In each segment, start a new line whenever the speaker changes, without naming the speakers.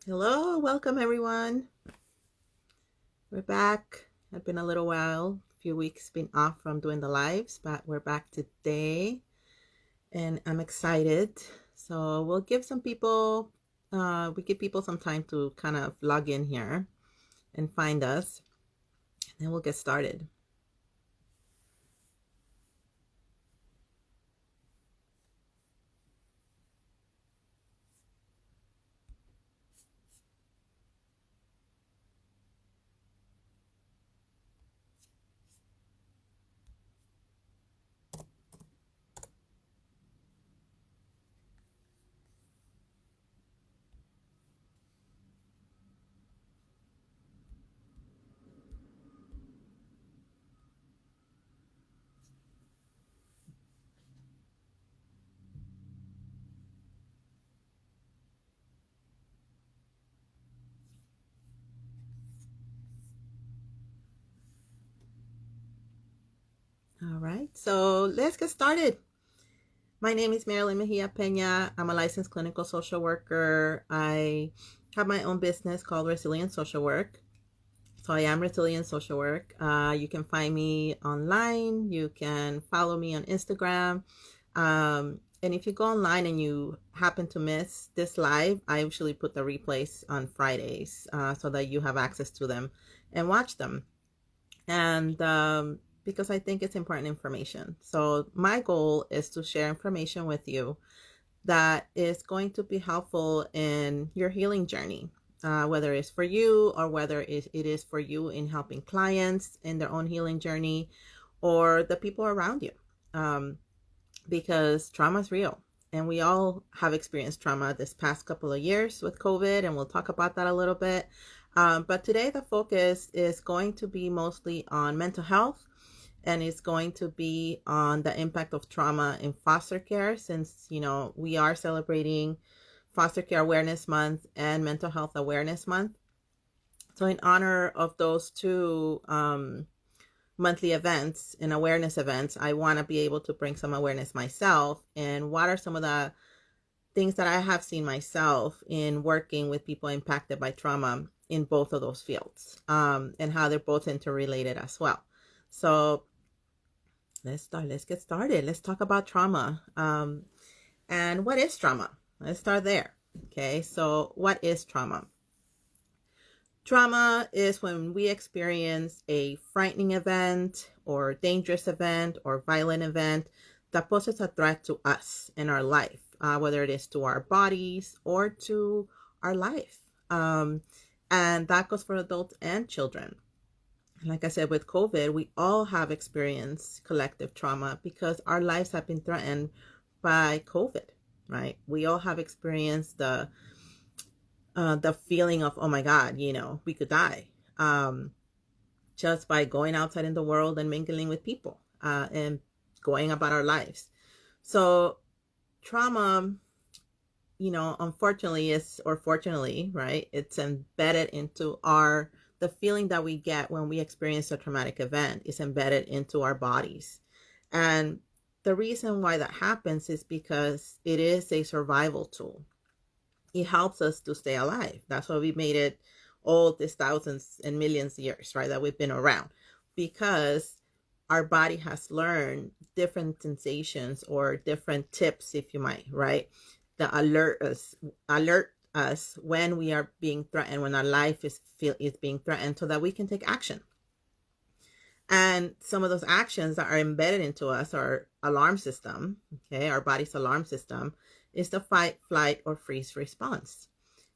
Hello, welcome everyone. We're back. It's been a little while, a few weeks been off from doing the lives, but we're back today and I'm excited. So we'll give some people, we give people some time to kind of log in here and find us, and then we'll get started. All right, so let's get started. My name is Marilyn Mejia Pena. I'm a licensed clinical social worker. I have my own business called Resilient Social Work. So I am Resilient Social Work. You can find me online. You can follow me on Instagram. And if you go online and you happen to miss this live, I usually put the replays on Fridays so that you have access to them and watch them. And because I think it's important information. So my goal is to share information with you that is going to be helpful in your healing journey, whether it's for you or whether it is for you in helping clients in their own healing journey or the people around you. Because trauma is real and we all have experienced trauma this past couple of years with COVID, and we'll talk about that a little bit. But today the focus is going to be mostly on mental health, and it's going to be on the impact of trauma in foster care, since, we are celebrating Foster Care Awareness Month and Mental Health Awareness Month. So in honor of those two monthly events and awareness events, I want to be able to bring some awareness myself. And what are some of the things that I have seen myself in working with people impacted by trauma in both of those fields, and how they're both interrelated as well. So let's get started. Let's talk about trauma. And what is trauma? Let's start there. Okay, so what is trauma? Trauma is when we experience a frightening event or dangerous event or violent event that poses a threat to us in our life, whether it is to our bodies or to our life. And that goes for adults and children. Like I said, with COVID, we all have experienced collective trauma because our lives have been threatened by COVID, right? We all have experienced the feeling of, oh my God, we could die, just by going outside in the world and mingling with people, and going about our lives. So trauma, unfortunately or fortunately, right, it's embedded into the feeling that we get when we experience a traumatic event is embedded into our bodies. And the reason why that happens is because it is a survival tool. It helps us to stay alive. That's why we made it all these thousands and millions of years, right, that we've been around, because our body has learned different sensations or different tips, if you might, right, that alert us when we are being threatened, when our life is being threatened, so that we can take action. And some of those actions that are embedded into us, our alarm system, okay, our body's alarm system, is the fight, flight, or freeze response.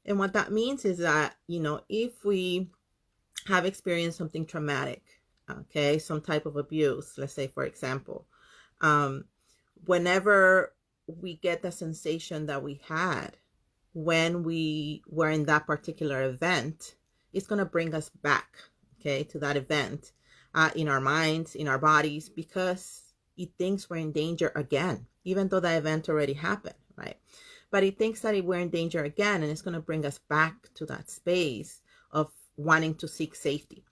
And what that means is that, if we have experienced something traumatic, okay, some type of abuse, let's say, for example, whenever we get the sensation that we had when we were in that particular event, it's going to bring us back, okay, to that event, in our minds, in our bodies, because it thinks we're in danger again, even though the event already happened, right? But it thinks that we're in danger again, and it's going to bring us back to that space of wanting to seek safety.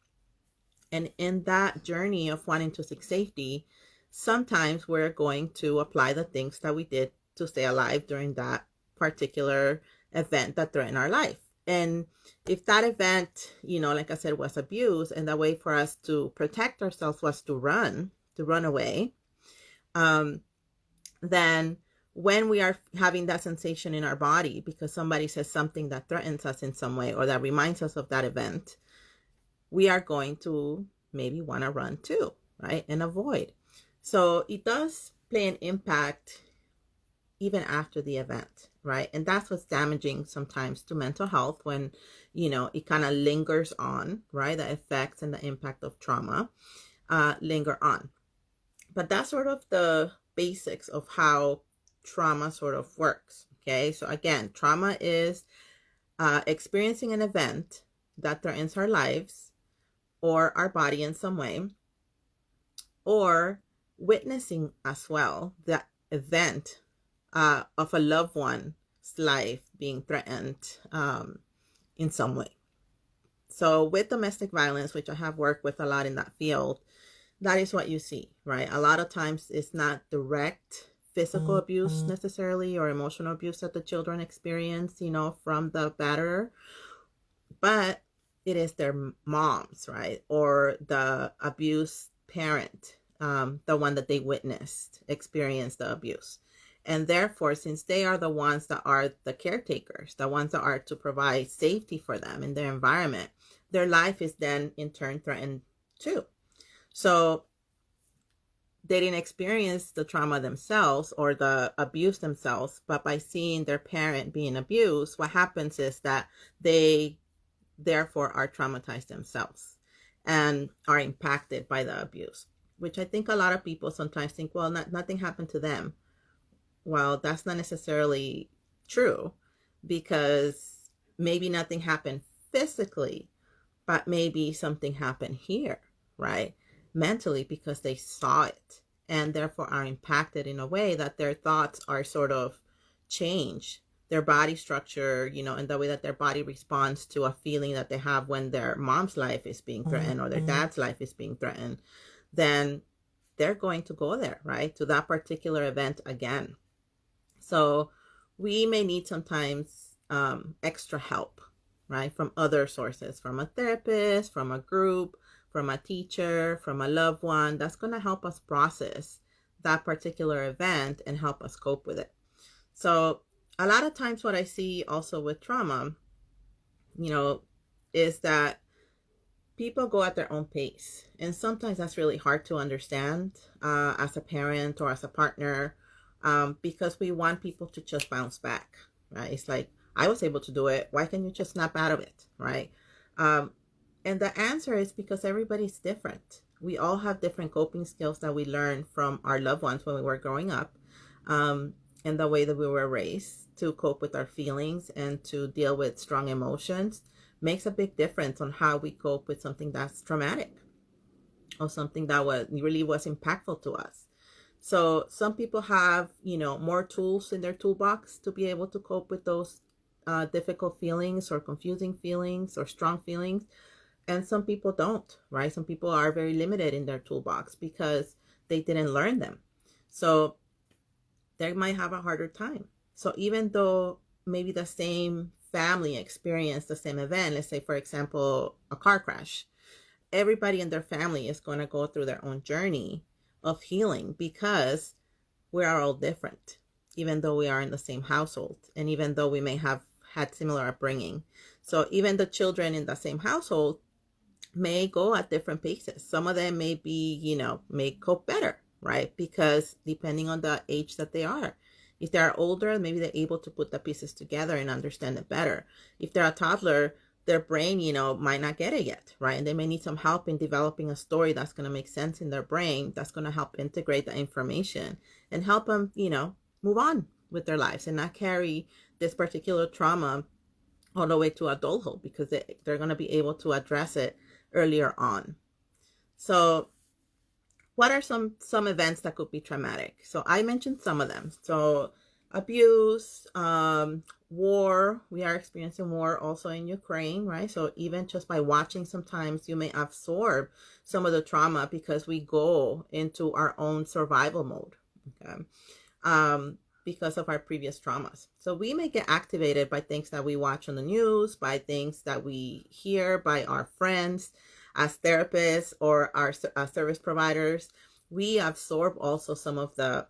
And in that journey of wanting to seek safety, sometimes we're going to apply the things that we did to stay alive during that particular event that threatened our life. And if that event, like I said, was abuse, and the way for us to protect ourselves was to run away, then when we are having that sensation in our body because somebody says something that threatens us in some way or that reminds us of that event, we are going to maybe want to run too, right? And avoid. So it does play an impact even after the event, right? And that's what's damaging sometimes to mental health when, it kind of lingers on, right? The effects and the impact of trauma linger on. But that's sort of the basics of how trauma sort of works, okay? So again, trauma is experiencing an event that threatens our lives or our body in some way, or witnessing as well the event of a loved one's life being threatened in some way. So with domestic violence, which I have worked with a lot in that field, that is what you see, right? A lot of times it's not direct physical abuse necessarily or emotional abuse that the children experience, from the batterer, but it is their moms, right? Or the abused parent, the one that they witnessed experience the abuse. And therefore, since they are the ones that are the caretakers, the ones that are to provide safety for them in their environment, their life is then in turn threatened too. So they didn't experience the trauma themselves or the abuse themselves, but by seeing their parent being abused, what happens is that they therefore are traumatized themselves and are impacted by the abuse, which I think a lot of people sometimes think, well, nothing happened to them. Well, that's not necessarily true, because maybe nothing happened physically, but maybe something happened here, right? Mentally, because they saw it and therefore are impacted in a way that their thoughts are sort of changed. Their body structure, and the way that their body responds to a feeling that they have when their mom's life is being threatened or their dad's life is being threatened, then they're going to go there, right? To that particular event again. So we may need sometimes extra help, right? From other sources, from a therapist, from a group, from a teacher, from a loved one. That's going to help us process that particular event and help us cope with it. So a lot of times what I see also with trauma, is that people go at their own pace. And sometimes that's really hard to understand as a parent or as a partner, because we want people to just bounce back, right? It's like, I was able to do it. Why can't you just snap out of it, right? And the answer is because everybody's different. We all have different coping skills that we learned from our loved ones when we were growing up, and the way that we were raised to cope with our feelings and to deal with strong emotions makes a big difference on how we cope with something that's traumatic or something that really was impactful to us. So some people have, more tools in their toolbox to be able to cope with those difficult feelings or confusing feelings or strong feelings. And some people don't, right? Some people are very limited in their toolbox because they didn't learn them. So they might have a harder time. So even though maybe the same family experienced the same event, let's say, for example, a car crash, everybody in their family is going to go through their own journey of healing because we are all different, even though we are in the same household and even though we may have had similar upbringing. So even the children in the same household may go at different paces. Some of them may be, may cope better, right? Because depending on the age that they are. If they're older, maybe they're able to put the pieces together and understand it better. If they're a toddler, their brain, might not get it yet, right? And they may need some help in developing a story that's going to make sense in their brain, that's going to help integrate the information and help them, move on with their lives and not carry this particular trauma all the way to adulthood, because they're going to be able to address it earlier on. So what are some events that could be traumatic? So I mentioned some of them. So abuse, war. We are experiencing war also in Ukraine, right? So even just by watching, sometimes you may absorb some of the trauma because we go into our own survival mode. Okay. because of our previous traumas. So we may get activated by things that we watch on the news, by things that we hear by our friends as therapists or our service providers. We absorb also some of the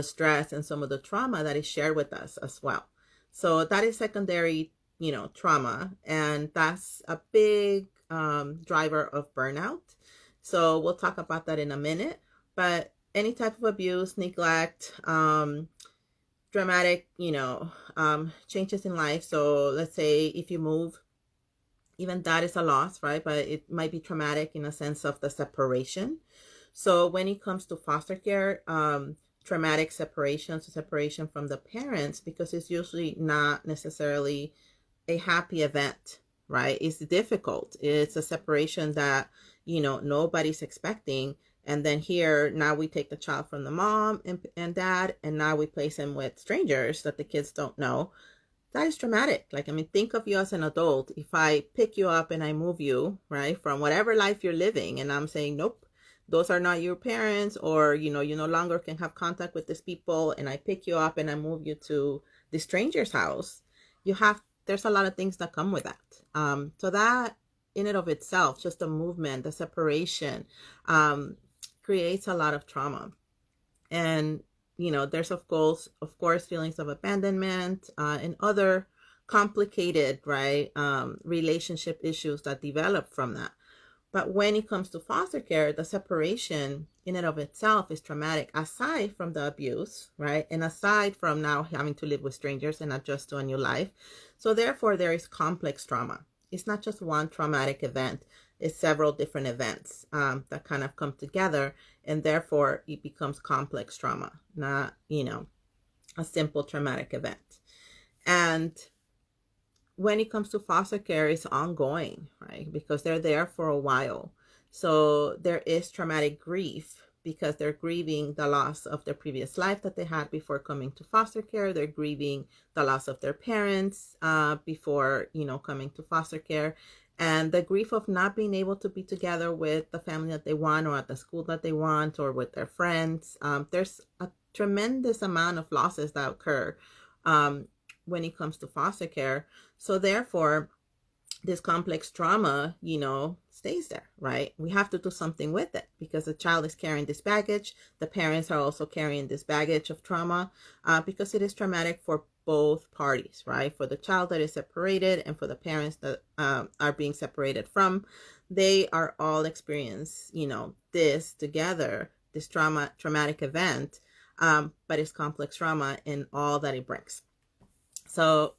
stress and some of the trauma that is shared with us as well. So that is secondary, trauma, and that's a big driver of burnout. So we'll talk about that in a minute. But any type of abuse, neglect, dramatic, changes in life. So let's say if you move, even that is a loss, right? But it might be traumatic in a sense of the separation. So when it comes to foster care, traumatic separation, so separation from the parents, because it's usually not necessarily a happy event, right? It's difficult. It's a separation that, nobody's expecting. And then here, now we take the child from the mom and dad, and now we place him with strangers that the kids don't know. That is traumatic. Think of you as an adult. If I pick you up and I move you, right, from whatever life you're living, and I'm saying, nope, those are not your parents, or, you no longer can have contact with these people, and I pick you up and I move you to the stranger's house, there's a lot of things that come with that. So that in and of itself, just the movement, the separation, creates a lot of trauma. And, there's of course feelings of abandonment, and other complicated, right, relationship issues that develop from that. But when it comes to foster care, the separation in and of itself is traumatic, aside from the abuse, right? And aside from now having to live with strangers and adjust to a new life. So therefore, there is complex trauma. It's not just one traumatic event. It's several different events that kind of come together. And therefore, it becomes complex trauma, not, a simple traumatic event. And when it comes to foster care, it's ongoing, right? Because they're there for a while. So there is traumatic grief because they're grieving the loss of their previous life that they had before coming to foster care. They're grieving the loss of their parents before, coming to foster care. And the grief of not being able to be together with the family that they want, or at the school that they want, or with their friends. There's a tremendous amount of losses that occur when it comes to foster care. So therefore, this complex trauma, stays there, right? We have to do something with it because the child is carrying this baggage. The parents are also carrying this baggage of trauma because it is traumatic for both parties, right? For the child that is separated and for the parents that are being separated from. They are all experience, this together, this traumatic event, but it's complex trauma in all that it brings. So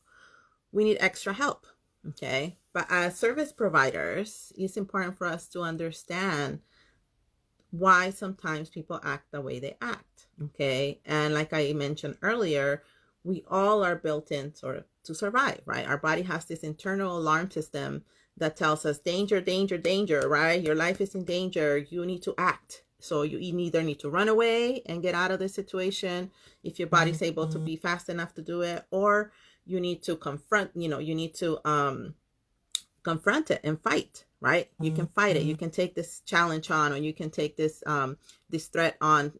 we need extra help, okay? But as service providers, it's important for us to understand why sometimes people act the way they act, okay? And like I mentioned earlier, we all are built in sort of to survive, right? Our body has this internal alarm system that tells us danger, danger, danger, right? Your life is in danger. You need to act. So you either need to run away and get out of the situation if your body's able to be fast enough to do it, or you need to confront, you need to confront it and fight, right? You can fight it. You can take this challenge on, or you can take this this threat on,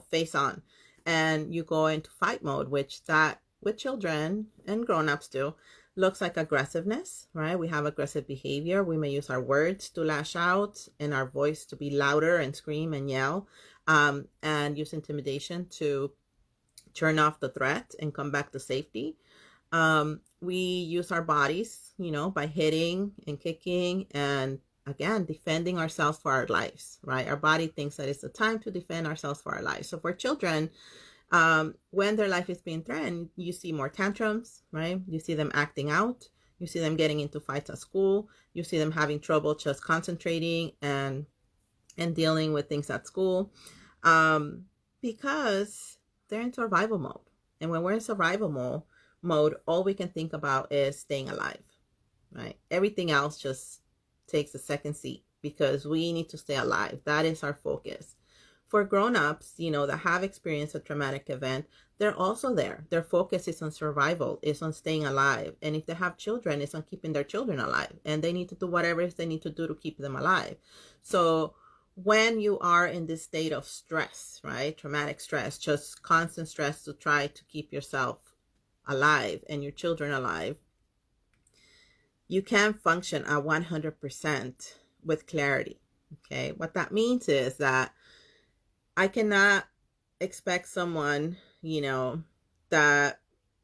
face on, and you go into fight mode, which that with children and grown-ups too looks like aggressiveness, right? We have aggressive behavior. We may use our words to lash out and our voice to be louder and scream and yell, and use intimidation to turn off the threat and come back to safety. We use our bodies, by hitting and kicking and, again, defending ourselves for our lives, right? Our body thinks that it's the time to defend ourselves for our lives. So for children, when their life is being threatened, you see more tantrums, right? You see them acting out. You see them getting into fights at school. You see them having trouble just concentrating and dealing with things at school, because they're in survival mode. And when we're in survival mode, all we can think about is staying alive, right? Everything else just takes a second seat because we need to stay alive. That is our focus. For grown-ups, that have experienced a traumatic event, they're also there. Their focus is on survival, is on staying alive. And if they have children, it's on keeping their children alive. And they need to do whatever they need to do to keep them alive. So when you are in this state of stress, right? Traumatic stress, just constant stress to try to keep yourself alive and your children alive, you can't function at 100% with clarity. Okay. What that means is that I cannot expect someone, that,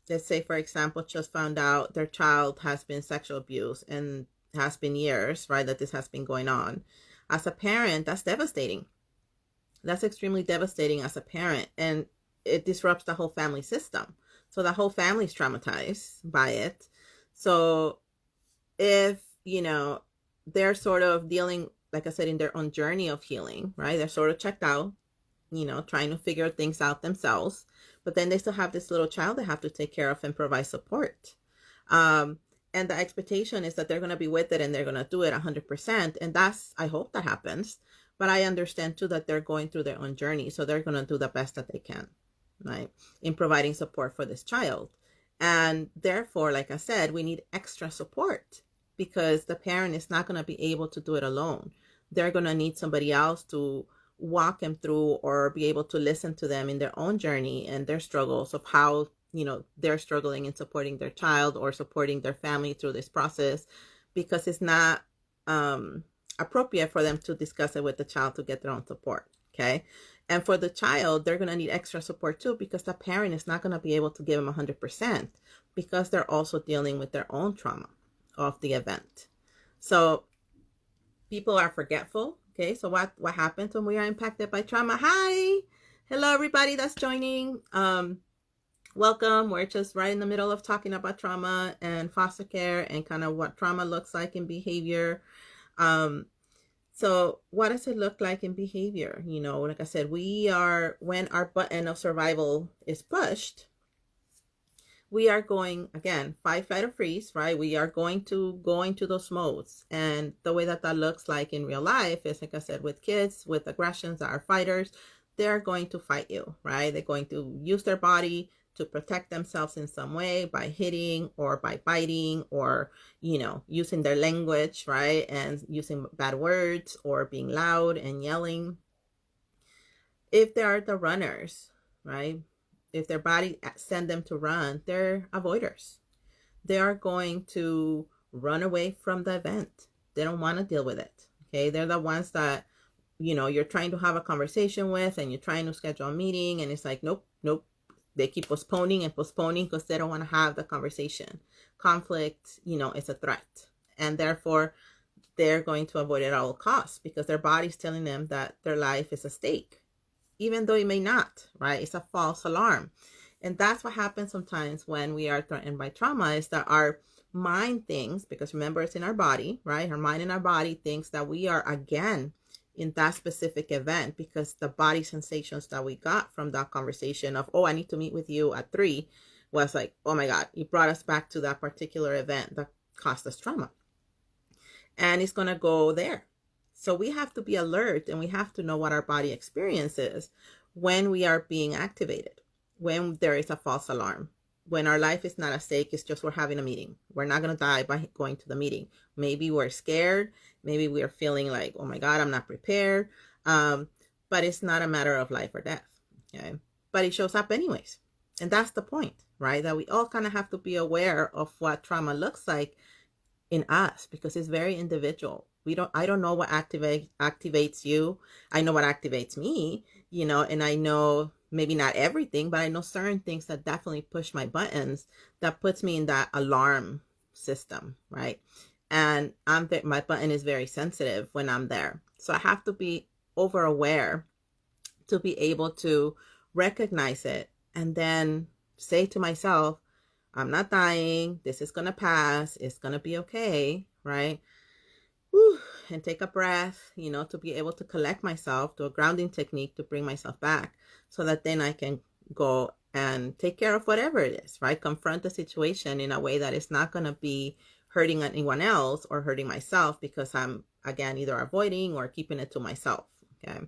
let's say, for example, just found out their child has been sexual abused and has been years, right, that this has been going on. As a parent, that's devastating. That's extremely devastating as a parent, and it disrupts the whole family system. So the whole family's traumatized by it. So if, they're sort of dealing, like I said, in their own journey of healing, right? They're sort of checked out, trying to figure things out themselves. But then they still have this little child they have to take care of and provide support. And the expectation is that they're going to be with it and they're going to do it 100%. And I hope that happens. But I understand too that they're going through their own journey. So they're going to do the best that they can, right, in providing support for this child. And therefore, like I said, we need extra support because the parent is not going to be able to do it alone. They're going to need somebody else to walk them through or be able to listen to them in their own journey and their struggles of how, they're struggling in supporting their child or supporting their family through this process, because it's not appropriate for them to discuss it with the child to get their own support. Okay. And for the child, they're going to need extra support too, because the parent is not going to be able to give them 100% because they're also dealing with their own trauma of the event. So people are forgetful. Okay. So what happens when we are impacted by trauma? Hi. Hello, everybody that's joining. Welcome. We're just right in the middle of talking about trauma and foster care and kind of what trauma looks like in behavior. So what does it look like in behavior? Like I said, when our button of survival is pushed, we are going, again, fight, flight, or freeze, right? We are going to go into those modes. And the way that looks like in real life is, like I said, with kids, with aggressions that are fighters, they're going to fight you, right? They're going to use their body to protect themselves in some way by hitting or by biting or, using their language, right? And using bad words or being loud and yelling. If they are the runners, right? If their body send them to run, they're avoiders. They are going to run away from the event. They don't want to deal with it. Okay. They're the ones that, you're trying to have a conversation with and you're trying to schedule a meeting and it's like, nope. They keep postponing and postponing because they don't want to have the conversation. Conflict, is a threat. And therefore, they're going to avoid it at all costs because their body's telling them that their life is at stake, even though it may not, right? It's a false alarm. And that's what happens sometimes when we are threatened by trauma, is that our mind thinks, because remember, it's in our body, right? Our mind and our body thinks that we are again in that specific event because the body sensations that we got from that conversation of, oh, I need to meet with you at 3 was like, oh my God, you brought us back to that particular event that caused us trauma. And it's going to go there. So we have to be alert and we have to know what our body experiences when we are being activated, when there is a false alarm, when our life is not at stake. It's just we're having a meeting. We're not going to die by going to the meeting. Maybe we're scared. Maybe we are feeling like, oh my God, I'm not prepared. But it's not a matter of life or death. Okay. But it shows up anyways. And that's the point, right? That we all kind of have to be aware of what trauma looks like in us because it's very individual. I don't know what activates you. I know what activates me, and I know maybe not everything, but I know certain things that definitely push my buttons that puts me in that alarm system, right? And my button is very sensitive when I'm there. So I have to be over aware to be able to recognize it and then say to myself, I'm not dying. This is going to pass. It's going to be okay, right? Whew, and take a breath, to be able to collect myself, do a grounding technique to bring myself back so that then I can go and take care of whatever it is, right? Confront the situation in a way that is not going to be hurting anyone else or hurting myself because I'm, again, either avoiding or keeping it to myself, okay?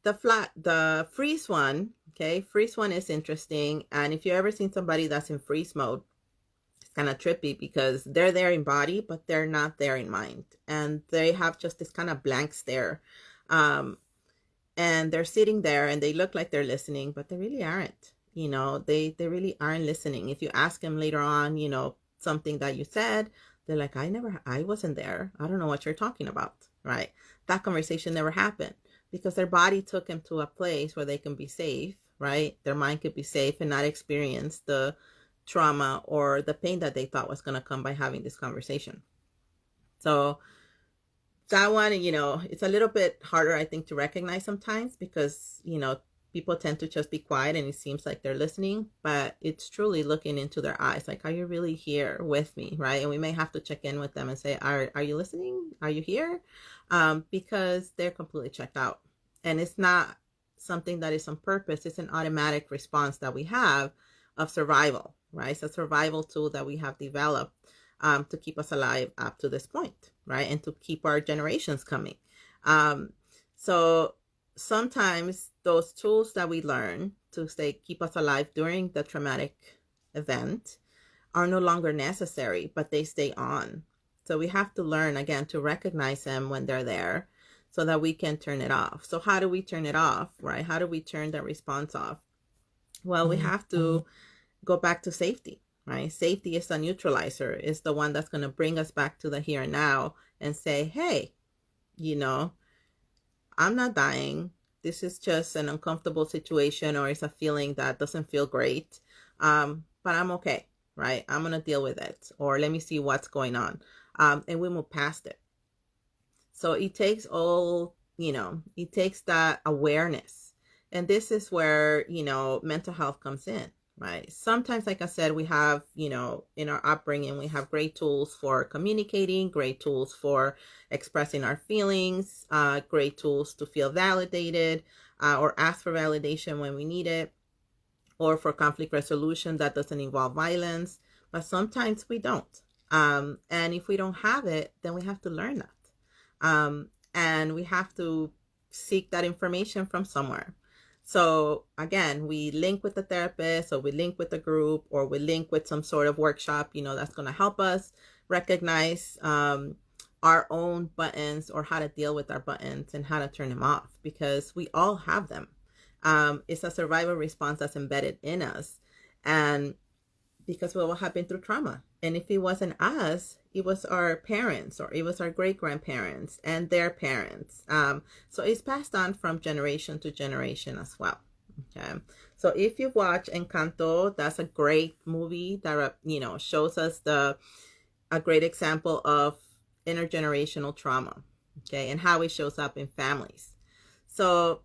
The freeze one, okay? Freeze one is interesting. And if you've ever seen somebody that's in freeze mode, It's kind of trippy because they're there in body, but they're not there in mind. And they have just this kind of blank stare. Um, and they're sitting there and they look like they're listening, but they really aren't. They really aren't listening. If you ask them later on, something that you said, they're like, I wasn't there. I don't know what you're talking about, right? That conversation never happened because their body took them to a place where they can be safe, right? Their mind could be safe and not experience the trauma or the pain that they thought was going to come by having this conversation. So that one, it's a little bit harder, I think, to recognize sometimes because, people tend to just be quiet and it seems like they're listening, but it's truly looking into their eyes. Like, are you really here with me? Right. And we may have to check in with them and say, are you listening? Are you here? Because they're completely checked out. And it's not something that is on purpose. It's an automatic response that we have of survival, right? It's a survival tool that we have developed to keep us alive up to this point, right? And to keep our generations coming. So sometimes those tools that we learn to keep us alive during the traumatic event are no longer necessary, but they stay on. So we have to learn again to recognize them when they're there so that we can turn it off. So how do we turn it off, right? How do we turn the response off? Well, we have to go back to safety, right? Safety is the neutralizer, is the one that's going to bring us back to the here and now and say, hey, I'm not dying. This is just an uncomfortable situation, or it's a feeling that doesn't feel great. But I'm okay, right? I'm going to deal with it, or let me see what's going on. And we move past it. So it takes it takes that awareness. And this is where, mental health comes in, right? Sometimes, like I said, we have, in our upbringing, we have great tools for communicating, great tools for expressing our feelings, great tools to feel validated or ask for validation when we need it, or for conflict resolution that doesn't involve violence. But sometimes we don't. And if we don't have it, then we have to learn that. And we have to seek that information from somewhere. So again, we link with the therapist, or we link with the group, or we link with some sort of workshop, that's going to help us recognize our own buttons, or how to deal with our buttons and how to turn them off, because we all have them. It's a survival response that's embedded in us. And because we all have been through trauma. And if it wasn't us, it was our parents, or it was our great-grandparents and their parents. So it's passed on from generation to generation as well. Okay. So if you watch Encanto, that's a great movie that, shows us a great example of intergenerational trauma. Okay. And how it shows up in families. So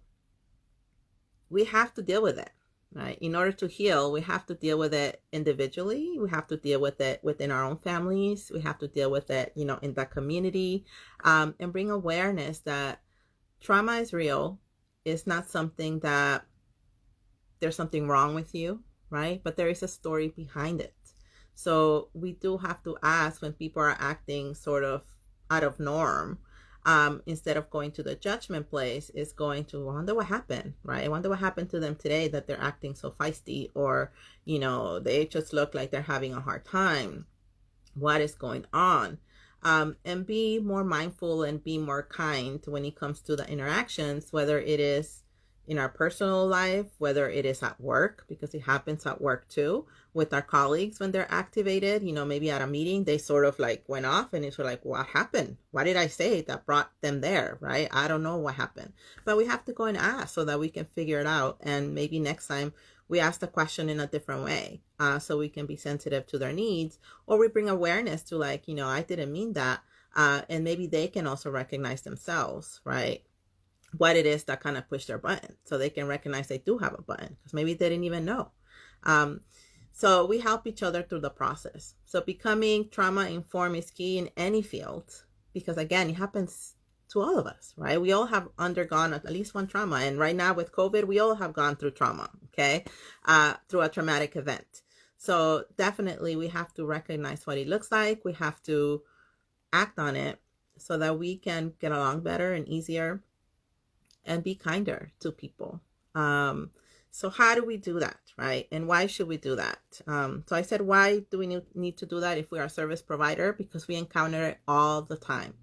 we have to deal with it. Right? In order to heal, we have to deal with it individually. We have to deal with it within our own families. We have to deal with it, in the community, and bring awareness that trauma is real. It's not something that there's something wrong with you, right? But there is a story behind it. So we do have to ask when people are acting sort of out of norm. Instead of going to the judgment place, is going to wonder what happened, right? I wonder what happened to them today that they're acting so feisty, or, they just look like they're having a hard time. What is going on? And be more mindful and be more kind when it comes to the interactions, whether it is in our personal life, whether it is at work, because it happens at work too, with our colleagues when they're activated, maybe at a meeting, they sort of like went off and it's like, what happened? What did I say that brought them there? Right? I don't know what happened, but we have to go and ask so that we can figure it out. And maybe next time we ask the question in a different way, so we can be sensitive to their needs, or we bring awareness to like, I didn't mean that. And maybe they can also recognize themselves, right? What it is that kind of pushed their button, so they can recognize they do have a button, because maybe they didn't even know. So we help each other through the process. So becoming trauma informed is key in any field, because again, it happens to all of us, right? We all have undergone at least one trauma. And right now with COVID, we all have gone through trauma, okay? Through a traumatic event. So definitely we have to recognize what it looks like. We have to act on it so that we can get along better and easier and be kinder to people. So how do we do that, right? And why should we do that? So I said, why do we need to do that if we are a service provider? Because we encounter it all the time.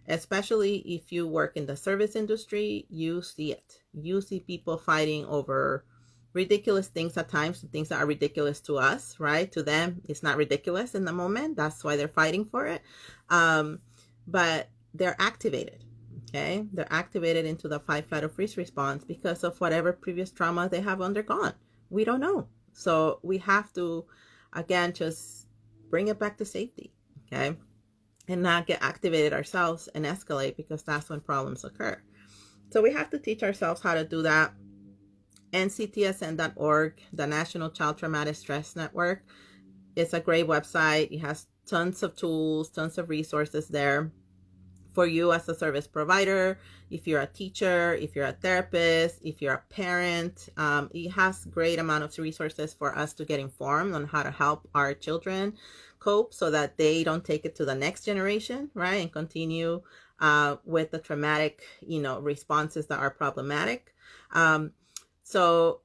Especially if you work in the service industry, you see it. You see people fighting over ridiculous things at times, things that are ridiculous to us, right? To them, it's not ridiculous in the moment. That's why they're fighting for it. But they're activated. Okay, they're activated into the fight, flight, or freeze response because of whatever previous trauma they have undergone. We don't know. So we have to, again, just bring it back to safety, okay? And not get activated ourselves and escalate, because that's when problems occur. So we have to teach ourselves how to do that. nctsn.org, the National Child Traumatic Stress Network, it's a great website. It has tons of tools, tons of resources there for you as a service provider. If you're a teacher, if you're a therapist, if you're a parent, it has great amount of resources for us to get informed on how to help our children cope so that they don't take it to the next generation, right? And continue with the traumatic, responses that are problematic. So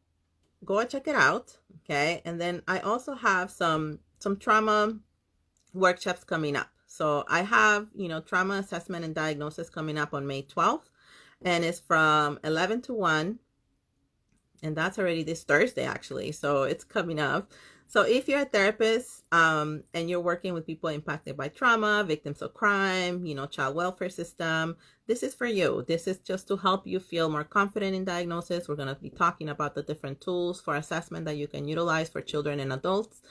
go check it out, okay? And then I also have some trauma workshops coming up. So I have, trauma assessment and diagnosis coming up on May 12th, and it's from 11 to 1. And that's already this Thursday, actually. So it's coming up. So if you're a therapist and you're working with people impacted by trauma, victims of crime, child welfare system, this is for you. This is just to help you feel more confident in diagnosis. We're going to be talking about the different tools for assessment that you can utilize for children and adults.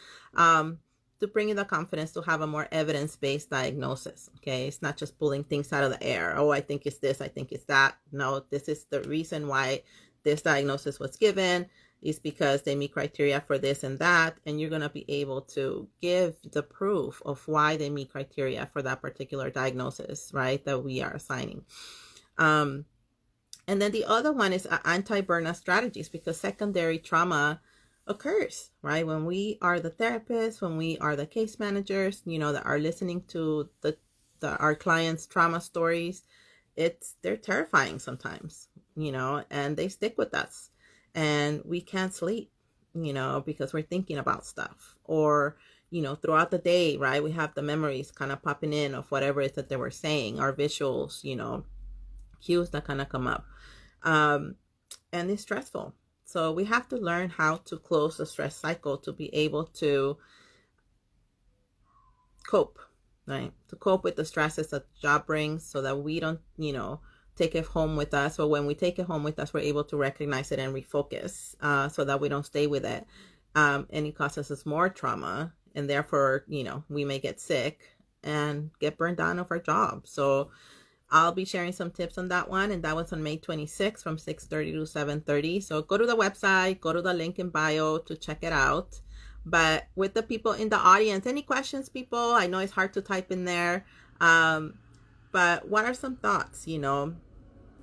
To bring you the confidence to have a more evidence-based diagnosis, okay? It's not just pulling things out of the air. Oh, I think it's this, I think it's that. No, this is the reason why this diagnosis was given, is because they meet criteria for this and that, and you're going to be able to give the proof of why they meet criteria for that particular diagnosis, right, that we are assigning. And then the other one is anti-burnout strategies, because secondary trauma occurs, right? When we are the therapists, when we are the case managers, that are listening to our clients' trauma stories, they're terrifying sometimes, and they stick with us, and we can't sleep, because we're thinking about stuff, or, throughout the day, right? We have the memories kind of popping in of whatever it is that they were saying, our visuals, cues that kind of come up, and it's stressful. So we have to learn how to close the stress cycle to be able to cope, right? To cope with the stresses that the job brings, so that we don't, take it home with us. Or when we take it home with us, we're able to recognize it and refocus, so that we don't stay with it. And it causes us more trauma. And therefore, we may get sick and get burned down of our job. So I'll be sharing some tips on that one, and that was on May 26th from 6:30 to 7:30. So go to the website, go to the link in bio to check it out. But with the people in the audience, any questions, people? I know it's hard to type in there, but what are some thoughts?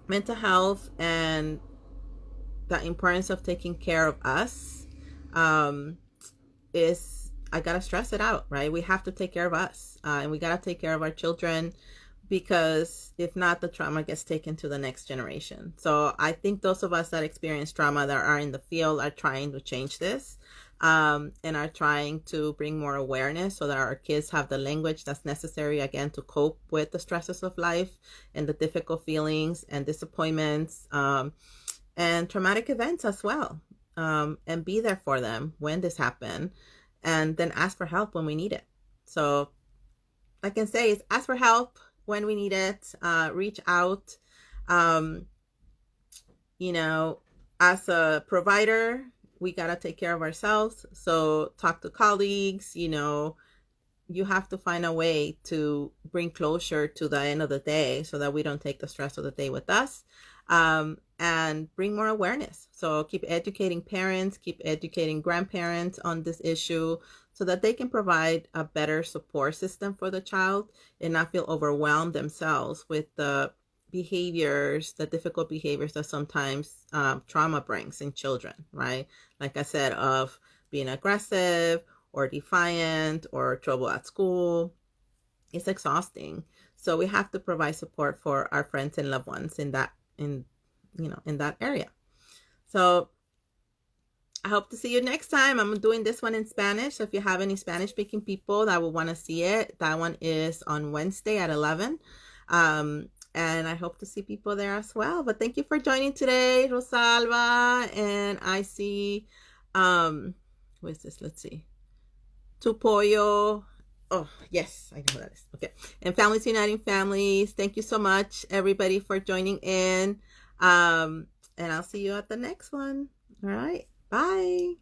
Mental health and the importance of taking care of us is, I gotta stress it out, right? We have to take care of us, and we gotta take care of our children, because if not, the trauma gets taken to the next generation. So I think those of us that experience trauma, that are in the field, are trying to change this, and are trying to bring more awareness so that our kids have the language that's necessary, again, to cope with the stresses of life and the difficult feelings and disappointments, and traumatic events as well, and be there for them when this happens, and then ask for help when we need it. So I can say is ask for help when we need it, reach out. As a provider, we got to take care of ourselves. So talk to colleagues, you have to find a way to bring closure to the end of the day, so that we don't take the stress of the day with us, and bring more awareness. So keep educating parents, keep educating grandparents on this issue, so that they can provide a better support system for the child and not feel overwhelmed themselves with the behaviors, the difficult behaviors that sometimes trauma brings in children, right? Like I said, of being aggressive or defiant or trouble at school. It's exhausting. So we have to provide support for our friends and loved ones in that area. So I hope to see you next time. I'm doing this one in Spanish. So if you have any Spanish speaking people that will want to see it, that one is on Wednesday at 11. And I hope to see people there as well. But thank you for joining today, Rosalba. And I see, what is this? Let's see. Tupoyo. Oh, yes, I know who that is. Okay. And Families Uniting Families. Thank you so much, everybody, for joining in. And I'll see you at the next one. All right. Bye.